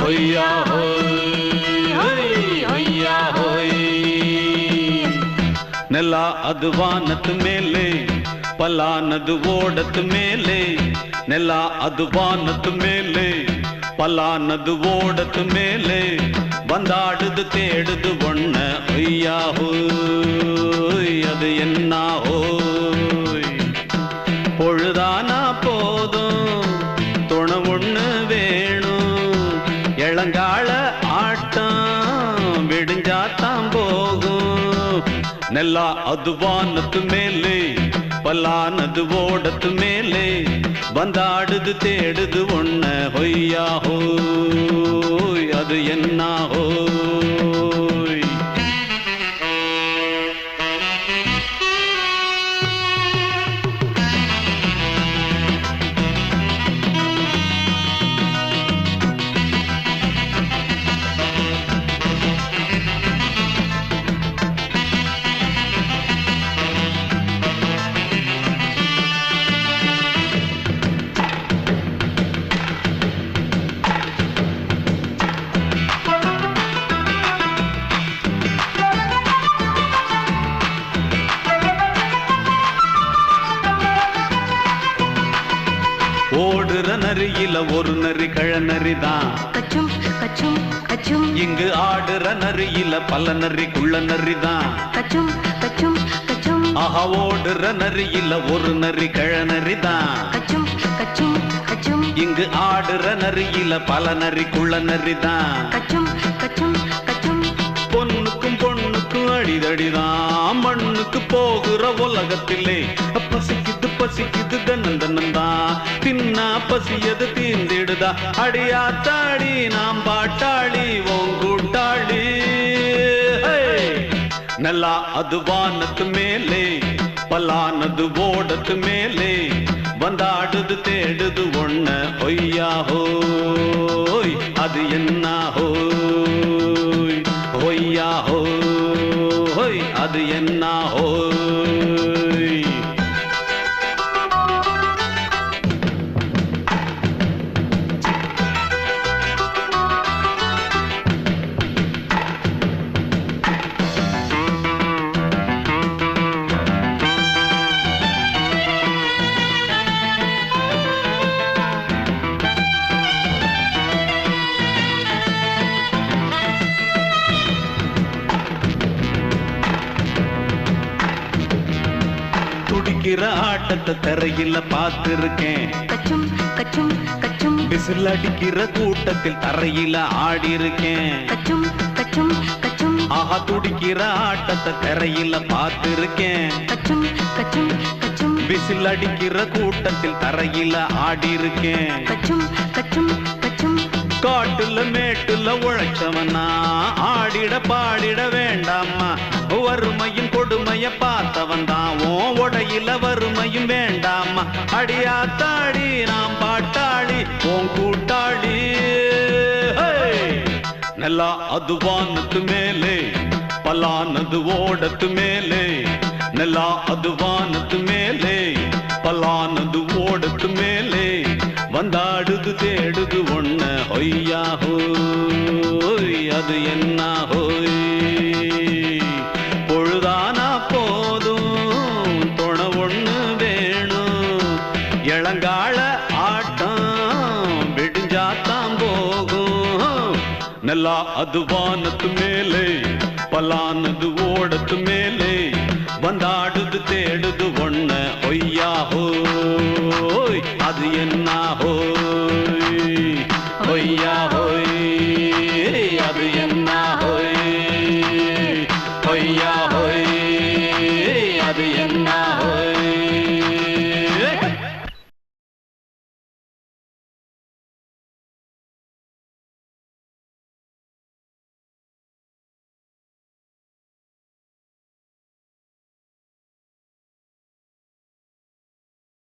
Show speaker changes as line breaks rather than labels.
ஒய்யா ஒய்யா ನೆಲ ಅದು ವಾನದ ಮೇಲೆ ಪಲಾನದು ಓಡದ ಮೇಲೆ ನೆಲ ಅದು ವಾನದ ಮೇಲೆ ಪಲಾನದು ಓಡದ ಮೇಲೆ ಬಂದಾಡುದು தேடுது ஒண்ண ஒய்யா ஹோய் அது என்ன ஹோய் பொழுதானா போதும் துணை ஒண்ணு வேணும் இளங்கால ஆட்டம் விடிஞ்சாத்தான் போகும் ನೆಲ ಅದು ವಾನದ ಮೇಲೆ ಪಲಾನದು ಓಡದ ಮೇಲೆ ಬಂದಾಡುದು தேடுது ஒண்ண ஒய்யா ஹோய் அது என்ன ஹோய் ஓடுற நரியில ஒரு நரி கழநரிதான்
கச்சும் கச்சும் கச்சும்
இங்கு ஆடுற நரியில பல நரி குள்ள நரிதான்
கச்சும் கச்சும் கச்சும்
ஆஹா ஓடுற நரியில ஒரு நரி கழநரிதான்
கச்சும் கச்சும் கச்சும்
இங்கு ஆடுற நரியில பல நரி குள்ள நரிதான்
கச்சும் கச்சும் கச்சும்
பொண்ணுக்கும் பொண்ணுக்கும் அடிதடிதான் மண்ணுக்கு போகிற உலகத்திலே பசிக்குது பசிக்குது தன்னந்தனந்தான் தின்னா பசியது தீந்திடுதா அடியாத்தாடி நாம் பாட்டாளி ஓங்கூட்டாளி ನೆಲ ಅದು ವಾನದ ಮೇಲೆ ಪಲಾನದು ಓಡದ ಮೇಲೆ ಬಂದಾಡುದು தேடுது ஒண்ண ஒய்யா ஹோய் அது என்ன ஹோய் ஒய்யா ஹோய் அது என்ன ஹோய் துடிக்கிற ஆட்டத்தை தரையில பார்த்திருக்கேன்
கச்சும் கச்சும் கச்சும்
விசில் அடிக்கிற கூட்டத்தில் தரையில ஆடி இருக்கேன்
கச்சும் கச்சும் கச்சும்
ஆஹா துடிக்கிற ஆட்டத்தை தரையில பார்த்திருக்கேன்
கச்சும் கச்சும் கச்சும்
விசில் அடிக்கிற கூட்டத்தில் தரையில ஆடி இருக்கேன்
கச்சும் கச்சும் கச்சும்
காட்டுல மேட்டுல உழைச்சவனா ஆடிட பாடிட வேண்டாமா வறுமையும் கொடுமைய பார்த்தவன் தான் உடையில வறுமையும் வேண்டாமா அடியாத்தாடி நாம் பாட்டாளி ஓன் கூட்டாளி ನೆಲ ಅದು ವಾನದ ಮೇಲೆ ಪಲಾನದು ಓಡದ ಮೇಲೆ ನೆಲ ಅದು ವಾನದ ಮೇಲೆ ಪಲಾನದು ಓಡದ ಮೇಲೆ வந்தாடுது தேடுது ஒண்ண ஒய்யா ஹோய் அது என்ன ஹோய் பொழுதானா போதும் துணை ஒண்ணு வேணும் இளங்கால ஆட்டம் விடிஞ்சாத்தான் போகும் ನೆಲ ಅದು ವಾನದ ಮೇಲೆ ಪಲಾನದು ಓಡದ ಮೇಲೆ ಬಂದಾಡುದು தேடுது ஒண்ண ஒய்யா ஹோய் அது என்ன